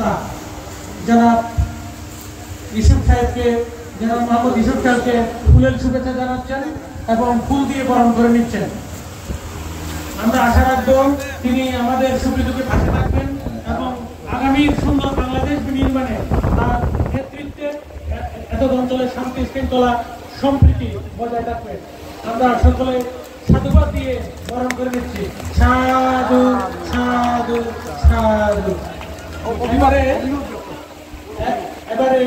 কর্তা জনাব ইউসুফ সাহেবকে, জনাব মোহাম্মদ ইউসুফ সাহেবকে ফুলের শুভেচ্ছা জানাচ্ছেন এবং ফুল দিয়ে বরণ করে নিচ্ছেন। আমরা আশা রাখবো তিনি আমাদের সুখে দুঃখে পাশে থাকবেন এবং আগামী সুন্দর বাংলাদেশ নির্মাণে তার নেতৃত্বে এত অঞ্চলের শান্তি শৃঙ্খলা সম্প্রীতি বজায় থাকবে। আমরা সকলে সাধুবাদ দিয়ে বরণ করে নিচ্ছি। সাধু সাধু সাধু। এবারে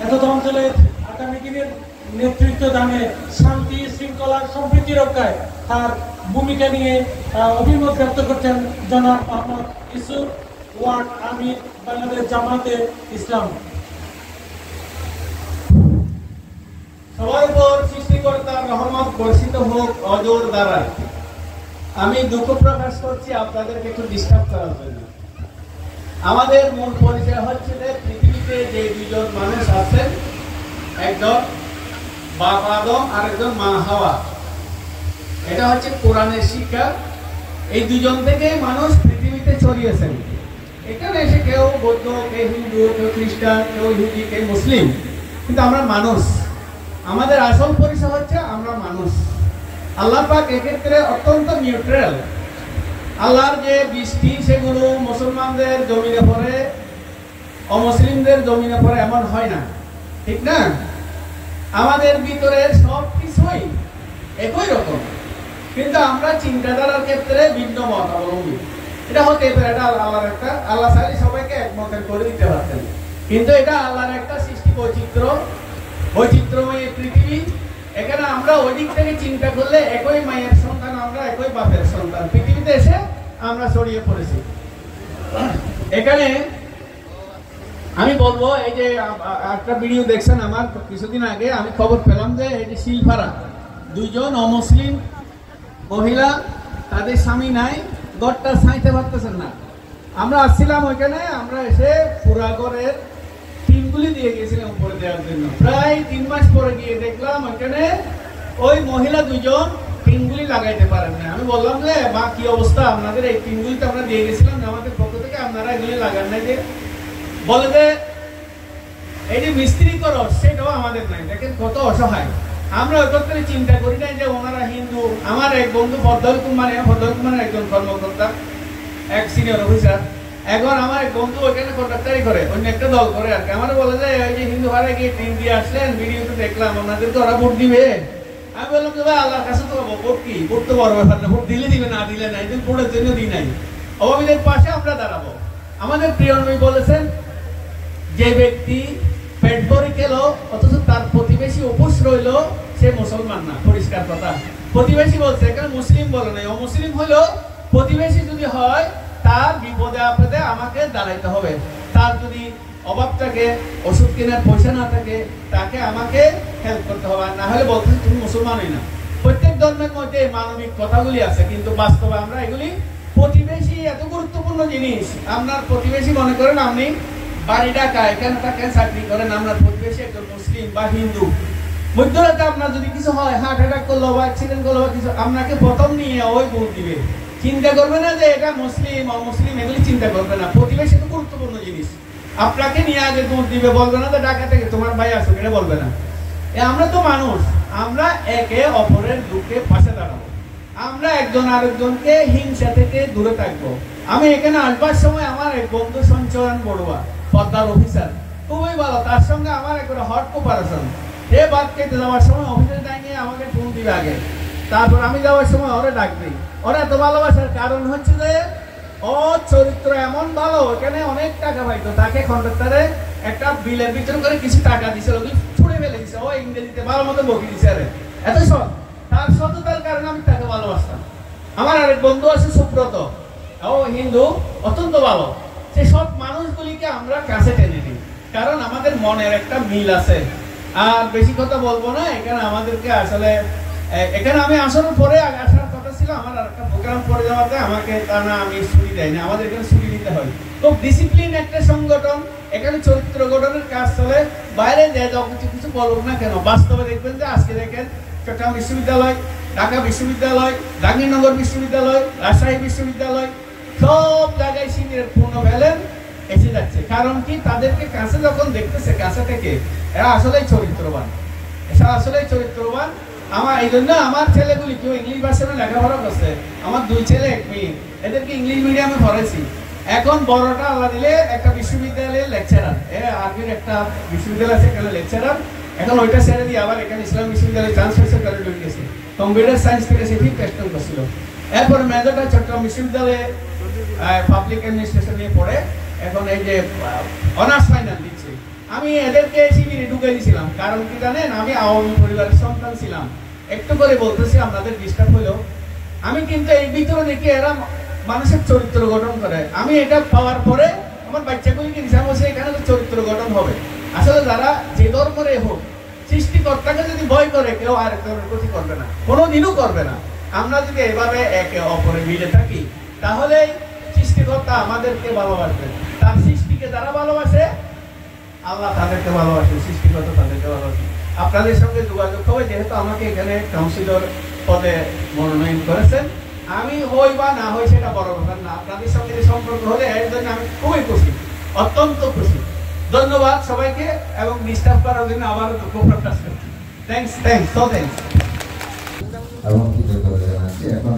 এত অঞ্চলের আগামী দিনের নেতৃত্ব দানে শান্তি শৃঙ্খলা সম্প্রীতি রক্ষায় তার ভূমিকা নিয়ে অভিমত ব্যক্ত করছেন জনাব মোহাম্মদ ইউসুফ ওয়ার্ড আমির, বাংলাদেশ জামাতে ইসলাম। সবার উপর সৃষ্টিকর্তার রহমত বর্ষিত হোক অজোর দ্বারা। আমি দুঃখ প্রকাশ করছি আপনাদেরকে একটু ডিস্টার্ব করার জন্য। আমাদের মূল পরিচয় হচ্ছে যে পৃথিবীতে যে দুজন মানুষ আছেন, একজন বাপ আদম আর একজন মা হাওয়া। এটা হচ্ছে কোরআনের শিক্ষা। এই দুজন থেকেই মানুষ পৃথিবীতে ছড়িয়েছেন। এখানে এসে কেউ বৌদ্ধ, কেউ হিন্দু, কেউ খ্রিস্টান, কেউ ইহুদি, কেউ মুসলিম, কিন্তু আমরা মানুষ। আমাদের আসল পরিচয় হচ্ছে আমরা মানুষ। আল্লাহ পাক এক্ষেত্রে অত্যন্ত নিউট্রাল। আল্লাহর যে বৃষ্টি সেগুলো মুসলমানদের জমিনে পড়ে, অমুসলিমদের জমিনে পড়ে এমন হয় না, ঠিক না? আমাদের ভিতরে সব কিছুই একই রকম, কিন্তু আমরা চিন্তাধারার ক্ষেত্রে ভিন্ন মত অবলম্বী। এটা হতে পারে, এটা আল্লাহর একটা, আল্লাহ চাইলে সবাইকে একমতের করে দিতে পারতেন, কিন্তু এটা আল্লাহর একটা সৃষ্টি বৈচিত্র্যময় পৃথিবী। এখানে আমরা ওই দিক থেকে চিন্তা করলে একই মায়ের সন্তান, আমরা একই বাপের সন্তান, পৃথিবীতে এসে আমরা ছড়িয়ে পড়েছি। এখানে আমি বলবো, এই যে একটা ভিডিও দেখছেন আমার কিছুদিন আগে, আমি খবর পেলাম যে এই যে শিলপাড়া দুইজন অমুসলিম মহিলা, তাদের স্বামী নাই, ঘরটা ছাইতে পারতেছেন না। আমরা আসছিলাম ওইখানে, আমরা এসে পুরাগড়ের টিনগুলি দিয়ে গিয়েছিলাম উপরে দেওয়ার জন্য। প্রায় 3 মাস পরে গিয়ে দেখলাম ওইখানে ওই মহিলা দুজন টিনগুলি লাগাইতে পারেন না। আমি বললাম যে মা কি অবস্থা, আপনাদের এই টিনগুলি তো আমরা দিয়ে গেছিলাম আমাদের পক্ষ থেকে, আপনারা এগুলি লাগান নাই যে? বলে যে এই যে মিস্ত্রি করো সেটাও আমাদের নাই। দেখেন কত অসহায়। আমরা ওই কথা চিন্তা করি নাই যে ওনারা হিন্দু। আমার এক বন্ধু ফজল কুমারের একজন কর্মকর্তা, এক সিনিয়র অফিসার। এখন আমার এক বন্ধু ওইখানে কন্ট্রাক্টারি করে, অন্য একটা দল করে আর কি। আমার বলে যে ওই যে হিন্দু ভাড়া গিয়ে টিন দিয়ে আসলেন, ভিডিওতে দেখলাম আপনাদের তো ওরা ভোট দিবে। আমি বললাম যে ভাই আল্লাহর কাছে তো ভোট কি, ভোট তো বড় ব্যাপার না, ভোট দিলে দিবে না দিলে নাই, ভোটের জন্য দিই নাই। অভাবীদের পাশে আমরা দাঁড়াবো। আমাদের প্রিয় নবী বলেছেন, যে ব্যক্তি পেট ভরে খেলো অথচ তার প্রতিবেশী উপোস রইল, সে মুসলমান না। পরিষ্কার কথা। প্রতিবেশী বলছে, এখানে মুসলিম বলে নাই। অমুসলিম হলো প্রতিবেশী যদি হয়, তার বিপদে আপদে আমাকে দাঁড়াইতে হবে। তার যদি অভাব থাকে, ওষুধ কেনার পয়সা না থাকে, তাকে আমাকে হেল্প করতে হবে। না হলে বলতে তুমি মুসলমানই না। প্রত্যেক ধর্মের মধ্যে মানবিক কথাগুলি আছে, কিন্তু বাস্তবে আমরা এগুলি, প্রতিবেশী এত গুরুত্বপূর্ণ জিনিস। আপনার প্রতিবেশী মনে করেন আপনি বাড়ি ঢাকা, এখানে থাকেন, চাকরি করেন, আপনার প্রতিবেশী একজন মুসলিম বা হিন্দু। মধ্যরাতে আপনার যদি কিছু হয়, হার্ট অ্যাটাক করলো বা অ্যাক্সিডেন্ট করলো বা কিছু, আপনাকে প্রথম নিয়ে ওই ভোট দিবে। চিন্তা করবে না যে এটা মুসলিম অমুসলিম, এগুলি চিন্তা করবে না। প্রতিবেশী তো গুরুত্বপূর্ণ জিনিস। আপনাকে নিয়ে আগে ভোট দিবে, বলবে না যে ঢাকা থেকে তোমার ভাই আসুক, এটা বলবে না। আমরা তো মানুষ, আমরা একে অপরের দুঃখে পাশে দাঁড়াবো। আমরা একজন আরেকজনকে হিংসা থেকে দূরে থাকবো। আমি এখানে আসবার সময় আমার এক বন্ধু সঞ্চয়ন বড়ুয়া, পদ্মার অফিসার, খুবই ভালো। তার সঙ্গে আমার একটা হট কোপারেশন। এ বাদ কেটে যাওয়ার সময় অফিসে ডাকিয়ে আমাকে ফোন দিবে আগে, তারপর আমি যাওয়ার সময় ওরা ডাকবে। ওরা এত ভালোবাসার কারণ হচ্ছে যে ও চরিত্র এমন ভালো, এখানে অনেক টাকা পাইতো। তাকে কন্ট্রাক্টরে একটা বিলের ভিতর করে কিছু টাকা দিছিল, ওগুলি ছুড়ে ফেলে দিছে। ও ইংরেজিতে ভালো মতো বকি দিছে। আরে এত সৎ, তার সততার কারণে আমি তাকে ভালোবাসতাম। আমার আরেক বন্ধু আছে সুব্রত, ও হিন্দু, অত্যন্ত ভালো। সেই সব মানুষগুলিকে আমরা কাছে টেনে নিই, কারণ আমাদের মনের একটা মিল আছে। আর বেশি কথা বলবো না, এখানে আমাদেরকে আসলে, এখানে আমি আসার পরে আসার কথা ছিল, আমার একটা প্রোগ্রাম পড়ে যাওয়াতে আমাকে তা না আমি ছুটি দেয় না, আমাদের এখানে ছুটি দিতে হয়। খুব ডিসিপ্লিন একটা সংগঠন, এখানে চরিত্র গঠনের কাজ চলে। বাইরে যে কিছু বলুক না কেন, বাস্তবে দেখবেন যে আজকে দেখেন চট্টগ্রাম বিশ্ববিদ্যালয়, ঢাকা বিশ্ববিদ্যালয়, জাহাঙ্গীরনগর বিশ্ববিদ্যালয়, রাজশাহী বিশ্ববিদ্যালয়, সব জায়গায় শিবিরের পূর্ণ ভ্যালেন। এই কারণ কি তাদেরকে কাছে যখন দেখতেছে কাছে থেকে এরা আসলেই চরিত্রবান, এরা আসলেই চরিত্রবান। আমার এই জন্য আমার ছেলেগুলি কেউ ইংলিশ ভার্সনে লেখাপড়া করছে, আমার 2 ছেলে 1 মেয়ে, এদেরকে ইংলিশ মিডিয়ামে পড়াইছি। এখন বড়টা আল্লাহ দিলে একটা বিশ্ববিদ্যালয়ের লেকচারার, আরবির একটা বিশ্ববিদ্যালয় আছে এখানে লেকচারার। এখন ওইটা ছেড়ে দিয়ে আবার এখানে ইসলাম বিশ্ববিদ্যালয়ে চান্স হয়েছে, করে ঢুকে গেছে। কম্পিউটার সায়েন্স থেকে সে ঠিক টেস্ট করছিল। এরপর মেজরটা চট্টগ্রাম বিশ্ববিদ্যালয়ে পাবলিক অ্যাডমিনিস্ট্রেশন নিয়ে পড়ে এখন এই যে অনার্স ফাইনাল দিচ্ছে। আমি এদেরকে শিবিরে ঢুকে দিয়েছিলাম, কারণ কি জানেন, আমি আওয়ামী পরিবারের সন্তান ছিলাম। একটু করে বলতেছি আপনাদের ডিস্টার্ব হলো, আমি কিন্তু এই ভিতরে দেখি এরা মানুষের চরিত্র গঠন করে। আমি এটা পাওয়ার পরে আমার বাচ্চাগুলিকে হিসাব বসে এখানে চরিত্র গঠন হবে। আসলে যারা যে ধর্মের হোক, সৃষ্টিকর্তাকে যদি ভয় করে কেউ আর ধর্মের ক্ষতি করবে না, কোনোদিনও করবে না। আমরা যদি এভাবে একে অপরে মিলে থাকি তাহলে সৃষ্টিকর্তা আমাদেরকে ভালোবাসবে। তার সৃষ্টিকে যারা ভালোবাসে আল্লাহ তাদেরকে ভালোবাসে, সৃষ্টিকর্তা তাদেরকে ভালোবাসে। আপনাদের সঙ্গে যোগাযোগ হবে, যেহেতু আমাকে এখানে কাউন্সিলর পদে মনোনয়ন করেছেন। আমি হই বা না হই সেটা বড় ব্যাপার না, আপনাদের সঙ্গে যে সম্পর্ক হলে এর জন্য আমি খুবই খুশি, অত্যন্ত খুশি। ধন্যবাদ সবাইকে, এবং ডিস্টার্ব করার জন্য আবার দুঃখ প্রকাশ করছি। Thanks, thanks, so thanks. এবং কৃতজ্ঞতা জানাচ্ছি। এখন